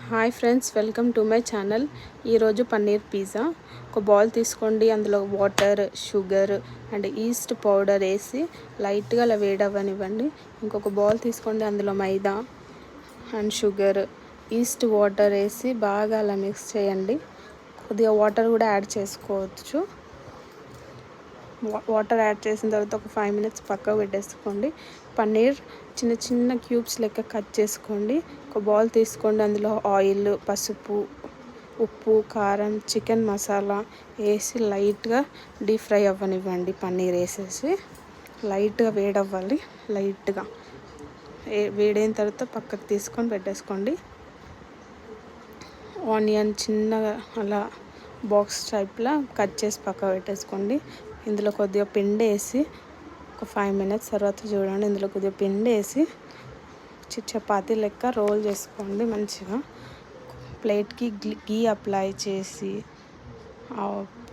Hi friends, welcome to my channel. ఈరోజు paneer pizza. ఒక bowl తీసుకోండి. అందులో water, sugar and east powder వేసి లైట్గా అలా వేడవ్వనివ్వండి. ఇంకొక బౌల్ తీసుకోండి. అందులో మైదా అండ్ షుగర్, ఈస్ట్ వాటర్ వేసి బాగా అలా మిక్స్ చేయండి. కొద్దిగా వాటర్ కూడా యాడ్ చేసుకోవచ్చు. వాటర్ యాడ్ చేసిన తర్వాత ఒక 5 minutes పక్కకు పెట్టేసుకోండి. పన్నీర్ చిన్న చిన్న క్యూబ్స్ లెక్క కట్ చేసుకోండి. ఒక బౌల్ తీసుకోండి. అందులో ఆయిల్, పసుపు, ఉప్పు, కారం, చికెన్ మసాలా వేసి లైట్గా డీప్ ఫ్రై అవ్వనివ్వండి. పన్నీర్ వేసేసి లైట్గా వేడవ్వాలి. లైట్గా వేడైన తర్వాత పక్కకు తీసుకొని పెట్టేసుకోండి. ఆనియన్ చిన్నగా అలా బాక్స్ టైప్లో కట్ చేసి పక్కకు పెట్టేసుకోండి. ఇందులో కొద్దిగా పిండి వేసి ఒక 5 minutes తర్వాత చూడండి. ఇందులో కొద్దిగా పిండి వేసి చపాతీ లెక్క రోల్ చేసుకోండి. మంచిగా ప్లేట్కి గీ అప్లై చేసి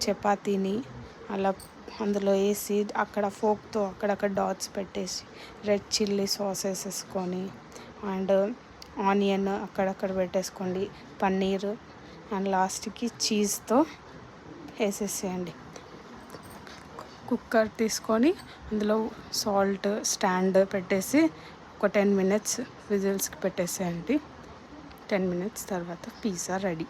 చపాతీని అలా అందులో వేసి అక్కడ ఫోక్తో అక్కడక్కడ డాట్స్ పెట్టేసి రెడ్ చిల్లీ సాస్ వేసేసుకొని అండ్ ఆనియన్ అక్కడక్కడ పెట్టేసుకోండి. పన్నీర్ అండ్ లాస్ట్కి చీజ్తో వేసేసేయండి. కుక్కర్ తీసుకొని అందులో సాల్ట్ స్టాండ్ పెట్టేసి ఒక 10 minutes విజిల్స్కి పెట్టేసేయండి. 10 minutes తర్వాత పిజ్జా రెడీ.